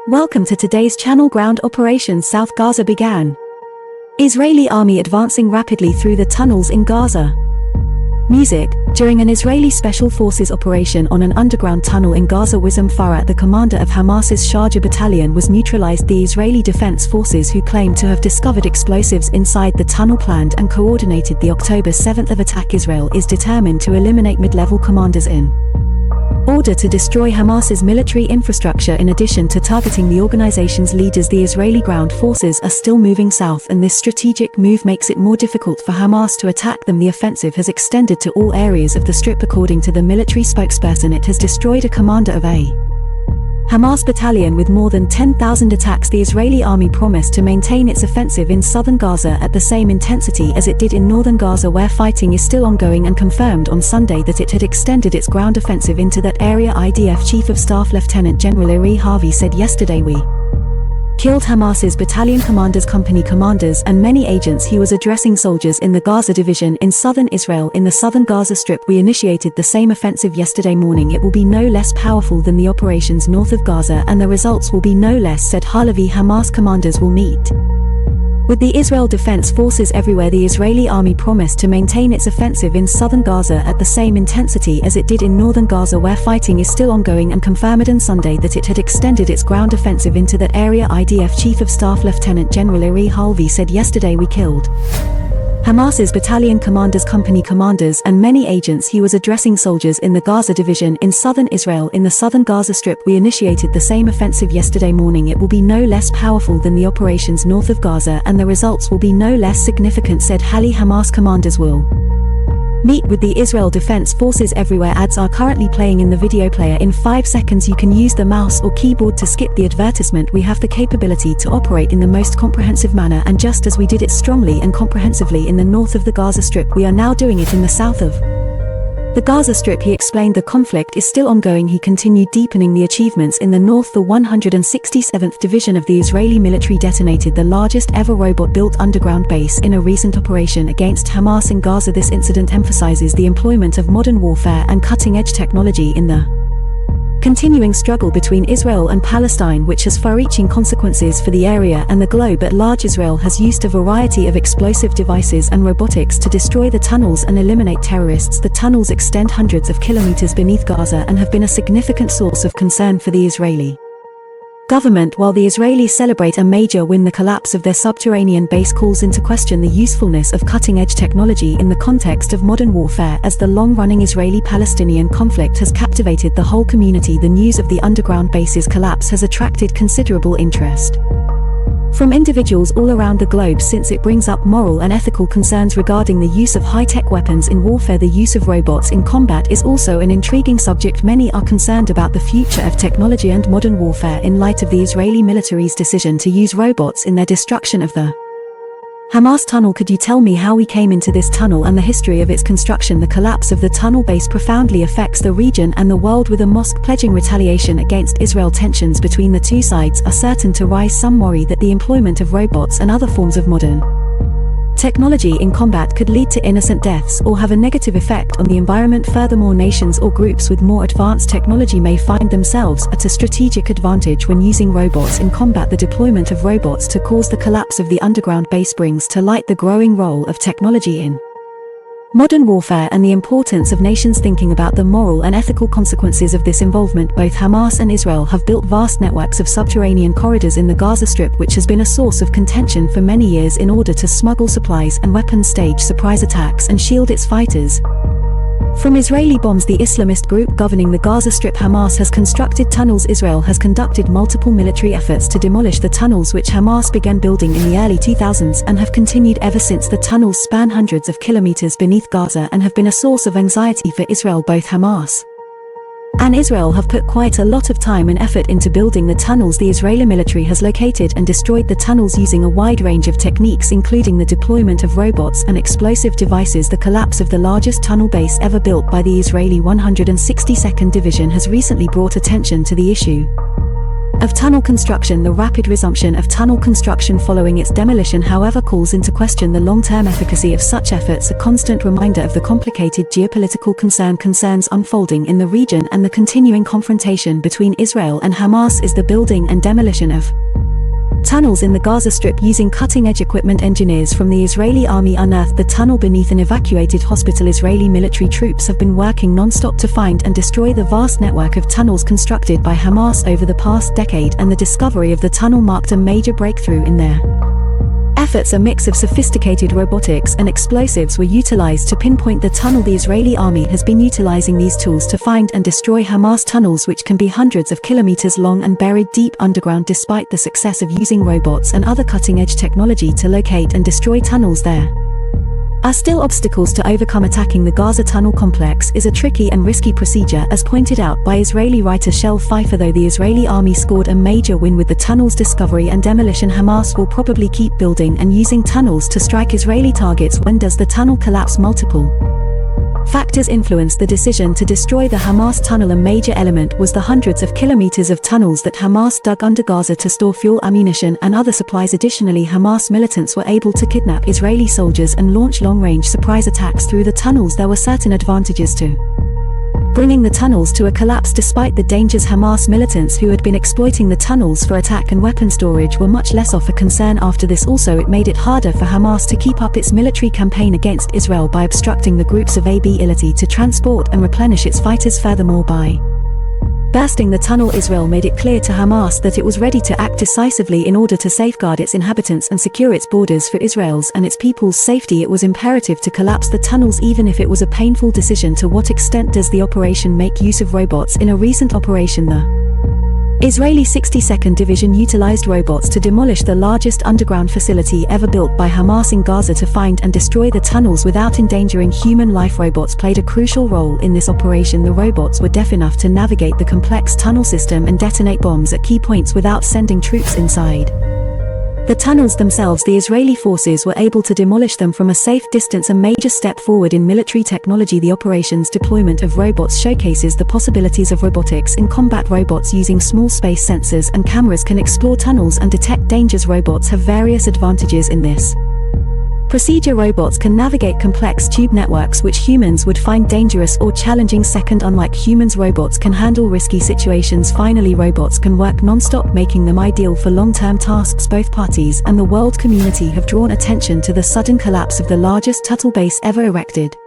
Welcome to today's channel. Ground Operation South Gaza began. Israeli army advancing rapidly through the tunnels in Gaza. Music. During an Israeli Special Forces operation on an underground tunnel in Gaza, Wissam Farat, the commander of Hamas's Sharjah battalion, was neutralized. The Israeli Defense Forces, who claimed to have discovered explosives inside the tunnel, planned and coordinated the October 7th attack. Israel is determined to eliminate mid-level commanders in order to destroy Hamas's military infrastructure. In addition to targeting the organization's leaders, the Israeli ground forces are still moving south, and this strategic move makes it more difficult for Hamas to attack them. The offensive has extended to all areas of the strip. According to the military spokesperson, it has destroyed a commander of a Hamas battalion with more than 10,000 attacks. The Israeli army promised to maintain its offensive in southern Gaza at the same intensity as it did in northern Gaza, where fighting is still ongoing, and confirmed on Sunday that it had extended its ground offensive into that area. IDF Chief of Staff Lieutenant General Iri Harvey said yesterday, "We killed Hamas's battalion commanders, company commanders, and many agents." He was addressing soldiers in the Gaza division in southern Israel. In the southern Gaza Strip, we initiated the same offensive yesterday morning. It will be no less powerful than the operations north of Gaza, and the results will be no less, said Halavi. Hamas commanders will meet with the Israel Defense Forces everywhere. The Israeli army promised to maintain its offensive in southern Gaza at the same intensity as it did in northern Gaza, where fighting is still ongoing, and confirmed on Sunday that it had extended its ground offensive into that area. IDF Chief of Staff Lieutenant General Iri Harvey said yesterday, "We killed Hamas's battalion commanders, company commanders, and many agents." He was addressing soldiers in the Gaza division in southern Israel. In the southern Gaza Strip, we initiated the same offensive yesterday morning. It will be no less powerful than the operations north of Gaza, and the results will be no less significant, said Hali. Hamas commanders will meet with the Israel Defense Forces everywhere. Ads are currently playing in the video player. In 5 seconds you can use the mouse or keyboard to skip the advertisement. We have the capability to operate in the most comprehensive manner, and just as we did it strongly and comprehensively in the north of the Gaza Strip, we are now doing it in the south of the Gaza Strip. He explained the conflict is still ongoing. He continued deepening the achievements in the north. The 167th Division of the Israeli military detonated the largest ever robot-built underground base in a recent operation against Hamas in Gaza. This incident emphasizes the employment of modern warfare and cutting-edge technology in the continuing struggle between Israel and Palestine, which has far-reaching consequences for the area and the globe at large. Israel has used a variety of explosive devices and robotics to destroy the tunnels and eliminate terrorists. The tunnels extend hundreds of kilometers beneath Gaza and have been a significant source of concern for the Israeli government. While the Israelis celebrate a major win, the collapse of their subterranean base calls into question the usefulness of cutting-edge technology in the context of modern warfare, as the long-running Israeli-Palestinian conflict has captivated the whole community. The news of the underground base's collapse has attracted considerable interest from individuals all around the globe, since it brings up moral and ethical concerns regarding the use of high-tech weapons in warfare. The use of robots in combat is also an intriguing subject. Many are concerned about the future of technology and modern warfare in light of the Israeli military's decision to use robots in their destruction of the Hamas tunnel. Could you tell me how we came into this tunnel and the history of its construction? The collapse of the tunnel base profoundly affects the region and the world, with a mosque pledging retaliation against Israel. Tensions between the two sides are certain to rise. Some worry that the employment of robots and other forms of modern technology in combat could lead to innocent deaths or have a negative effect on the environment. Furthermore, nations or groups with more advanced technology may find themselves at a strategic advantage when using robots in combat. The deployment of robots to cause the collapse of the underground base brings to light the growing role of technology in modern warfare and the importance of nations thinking about the moral and ethical consequences of this involvement. Both Hamas and Israel have built vast networks of subterranean corridors in the Gaza Strip, which has been a source of contention for many years in order to smuggle supplies and weapons, stage surprise attacks, and shield its fighters from Israeli bombs. The Islamist group governing the Gaza Strip, Hamas, has constructed tunnels. Israel has conducted multiple military efforts to demolish the tunnels, which Hamas began building in the early 2000s and have continued ever since. The tunnels span hundreds of kilometers beneath Gaza and have been a source of anxiety for Israel. Both Hamas and Israel have put quite a lot of time and effort into building the tunnels. The Israeli military has located and destroyed the tunnels using a wide range of techniques, including the deployment of robots and explosive devices. The collapse of the largest tunnel base ever built by the Israeli 162nd Division has recently brought attention to the issue. of tunnel construction. The rapid resumption of tunnel construction following its demolition, however, calls into question the long-term efficacy of such efforts, a constant reminder of the complicated geopolitical concerns unfolding in the region and the continuing confrontation between Israel and Hamas is the building and demolition of tunnels in the Gaza Strip using cutting-edge equipment. Engineers from the Israeli army unearthed the tunnel beneath an evacuated hospital. Israeli military troops have been working non-stop to find and destroy the vast network of tunnels constructed by Hamas over the past decade, and the discovery of the tunnel marked a major breakthrough in their efforts. A mix of sophisticated robotics and explosives were utilized to pinpoint the tunnel. The Israeli army has been utilizing these tools to find and destroy Hamas tunnels, which can be hundreds of kilometers long and buried deep underground. Despite the success of using robots and other cutting-edge technology to locate and destroy tunnels, there are still obstacles to overcome. Attacking the Gaza tunnel complex is a tricky and risky procedure, as pointed out by Israeli writer Shel Pfeiffer. Though the Israeli army scored a major win with the tunnel's discovery and demolition, Hamas will probably keep building and using tunnels to strike Israeli targets. When does the tunnel collapse? Multiple factors influenced the decision to destroy the Hamas tunnel. A major element was the hundreds of kilometers of tunnels that Hamas dug under Gaza to store fuel, ammunition, and other supplies. Additionally, Hamas militants were able to kidnap Israeli soldiers and launch long-range surprise attacks through the tunnels. There were certain advantages to bringing the tunnels to a collapse. Despite the dangers, Hamas militants who had been exploiting the tunnels for attack and weapon storage were much less of a concern after this. Also, it made it harder for Hamas to keep up its military campaign against Israel by obstructing the group's ability to transport and replenish its fighters. Furthermore, by bursting the tunnel, Israel made it clear to Hamas that it was ready to act decisively in order to safeguard its inhabitants and secure its borders. For Israel's and its people's safety, it was imperative to collapse the tunnels, even if it was a painful decision. To what extent does the operation make use of robots? In a recent operation, the Israeli 62nd Division utilized robots to demolish the largest underground facility ever built by Hamas in Gaza to find and destroy the tunnels without endangering human life. Robots played a crucial role in this operation. The robots were deaf enough to navigate the complex tunnel system and detonate bombs at key points without sending troops inside the tunnels themselves. The Israeli forces were able to demolish them from a safe distance, a major step forward in military technology. The operation's deployment of robots showcases the possibilities of robotics in combat. Robots using small space sensors and cameras can explore tunnels and detect dangers. Robots have various advantages in this procedure. Robots can navigate complex tube networks which humans would find dangerous or challenging. Second, unlike humans, robots can handle risky situations. Finally, robots can work non-stop, making them ideal for long-term tasks. Both parties and the world community have drawn attention to the sudden collapse of the largest tunnel base ever erected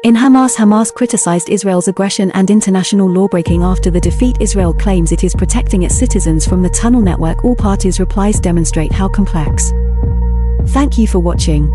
in Hamas criticized Israel's aggression and international lawbreaking after the defeat. Israel claims it is protecting its citizens from the tunnel network. All parties' replies demonstrate how complex. Thank you for watching.